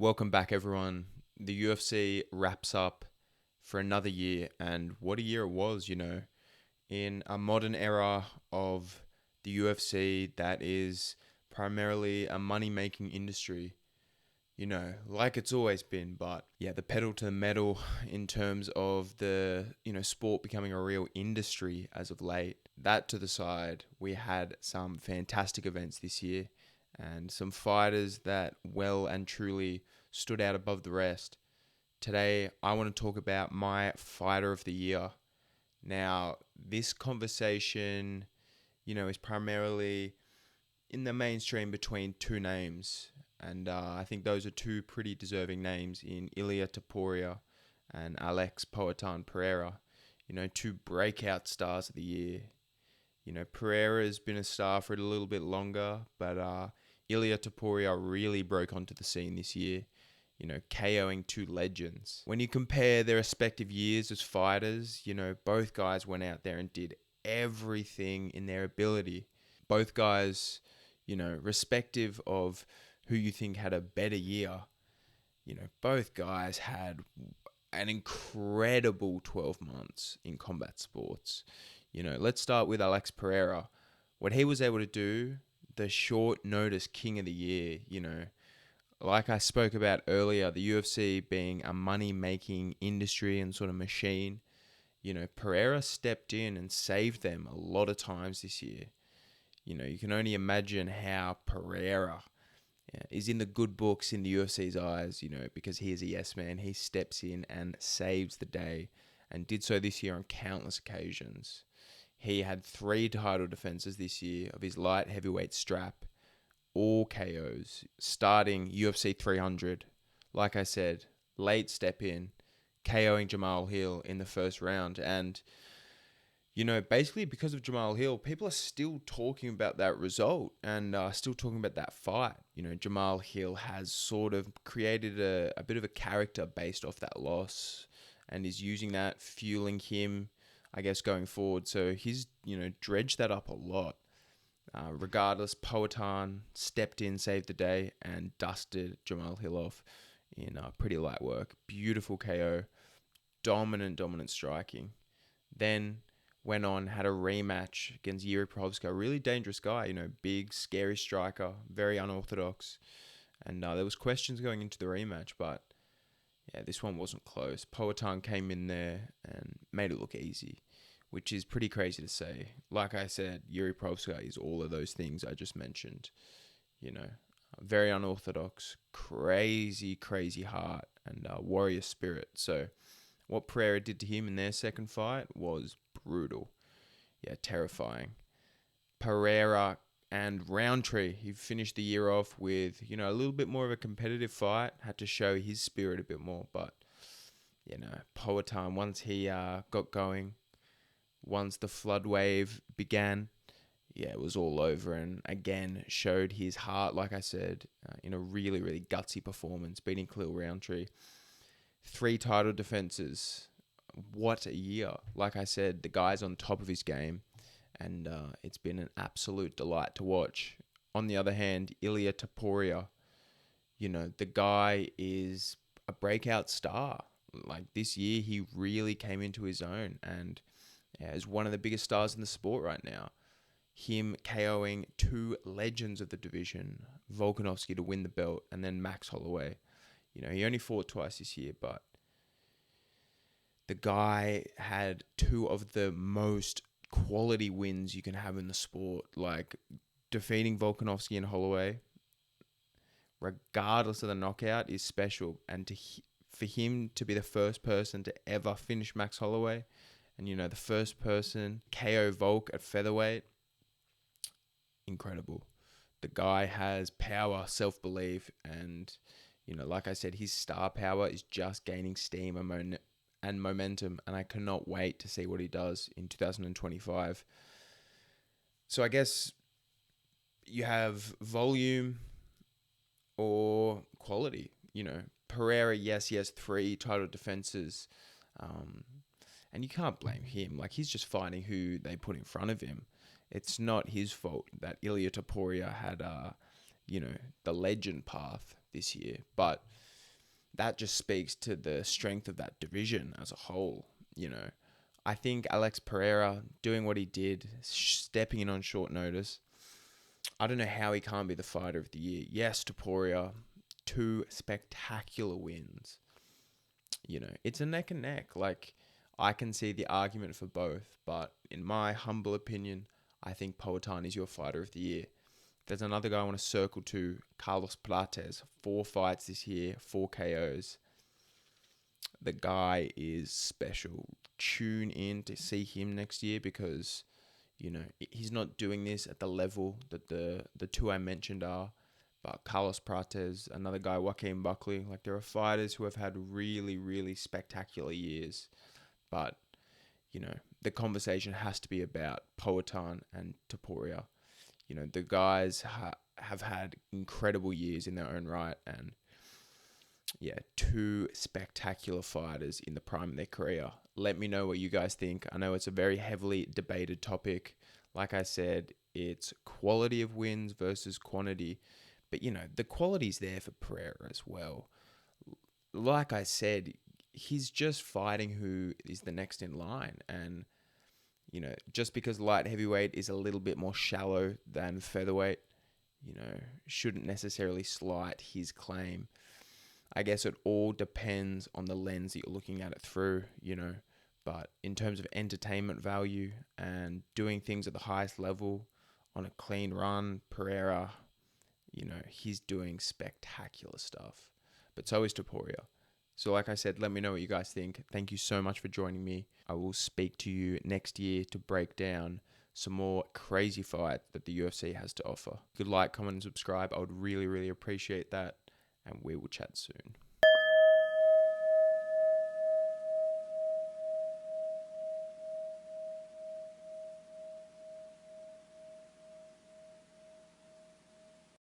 Welcome back, everyone. The UFC wraps up for another year, and what a year it was, in a modern era of the UFC that is primarily a money making industry, like it's always been. But yeah, the pedal to the metal in terms of the, sport becoming a real industry as of late. That to the side, we had some fantastic events this year and some fighters that well and truly stood out above the rest. Today, I want to talk about my fighter of the year. Now, this conversation, is primarily in the mainstream between two names. And I think those are two pretty deserving names in Ilia Topuria and Alex Poatan Pereira. Two breakout stars of the year. Pereira's been a star for a little bit longer, but Ilia Topuria really broke onto the scene this year, KOing two legends. When you compare their respective years as fighters, both guys went out there and did everything in their ability. Both guys, respective of who you think had a better year, both guys had an incredible 12 months in combat sports. Let's start with Alex Pereira. What he was able to do, the short notice king of the year, like I spoke about earlier, the UFC being a money-making industry and sort of machine, Pereira stepped in and saved them a lot of times this year. You can only imagine how Pereira is in the good books in the UFC's eyes, because he is a yes man. He steps in and saves the day and did so this year on countless occasions. He had 3 title defenses this year of his light heavyweight strap, all KOs, starting UFC 300. Like I said, late step in, KOing Jamal Hill in the first round. And, basically because of Jamal Hill, people are still talking about that result and still talking about that fight. Jamal Hill has sort of created a bit of a character based off that loss and is using that, fueling him, I guess, going forward. So he's, dredged that up a lot. Regardless, Poatan stepped in, saved the day, and dusted Jamal Hill off in pretty light work. Beautiful KO. Dominant striking. Then went on, had a rematch against Yuri Prochazka. A really dangerous guy, big, scary striker, very unorthodox. And there was questions going into the rematch, but yeah, this one wasn't close. Poatan came in there and made it look easy, which is pretty crazy to say. Like I said, Yuri Prochazka is all of those things I just mentioned. Very unorthodox, crazy heart, and warrior spirit. So what Pereira did to him in their second fight was brutal. Yeah, terrifying. Pereira and Roundtree, he finished the year off with, a little bit more of a competitive fight. Had to show his spirit a bit more. But, Poatan, once he got going, once the flood wave began, yeah, it was all over. And again, showed his heart, like I said, in a really gutsy performance, beating Khalil Roundtree. 3 title defenses. What a year. Like I said, the guy's on top of his game. And it's been an absolute delight to watch. On the other hand, Ilia Topuria, the guy is a breakout star. Like this year, he really came into his own and is one of the biggest stars in the sport right now. Him KOing 2 legends of the division, Volkanovski to win the belt, and then Max Holloway. He only fought twice this year, but the guy had 2 of the most quality wins you can have in the sport, like defeating Volkanovski and Holloway, regardless of the knockout, is special. And for him to be the first person to ever finish Max Holloway, and the first person KO Volk at featherweight, incredible. The guy has power, self-belief, and like I said, his star power is just gaining steam and momentum, and I cannot wait to see what he does in 2025. So I guess you have volume or quality. Pereira, yes, he has 3 title defenses, and you can't blame him. Like, he's just fighting who they put in front of him. It's not his fault that Ilia Topuria had, the legend path this year. But that just speaks to the strength of that division as a whole. You know, I think Alex Pereira doing what he did, stepping in on short notice. I don't know how he can't be the fighter of the year. Yes, Topuria, 2 spectacular wins. You know, it's a neck and neck. Like, I can see the argument for both, but in my humble opinion, I think Poatan is your fighter of the year. There's another guy I want to circle to, Carlos Prates. 4 fights this year, 4 KOs. The guy is special. Tune in to see him next year because, you know, he's not doing this at the level that the two I mentioned are. But Carlos Prates, another guy, Joaquin Buckley, like there are fighters who have had really, really spectacular years. But, you know, the conversation has to be about Poatan and Topuria. You know, the guys have had incredible years in their own right. And yeah, 2 spectacular fighters in the prime of their career. Let me know what you guys think. I know it's a very heavily debated topic. Like I said, it's quality of wins versus quantity. But, you know, the quality's there for Pereira as well. Like I said, he's just fighting who is the next in line. And, you know, just because light heavyweight is a little bit more shallow than featherweight, you know, shouldn't necessarily slight his claim. I guess it all depends on the lens that you're looking at it through, you know. But in terms of entertainment value and doing things at the highest level on a clean run, Pereira, you know, he's doing spectacular stuff. But so is Topuria. So like I said, let me know what you guys think. Thank you so much for joining me. I will speak to you next year to break down some more crazy fights that the UFC has to offer. Good like, comment, and subscribe. I would really, really appreciate that. And we will chat soon.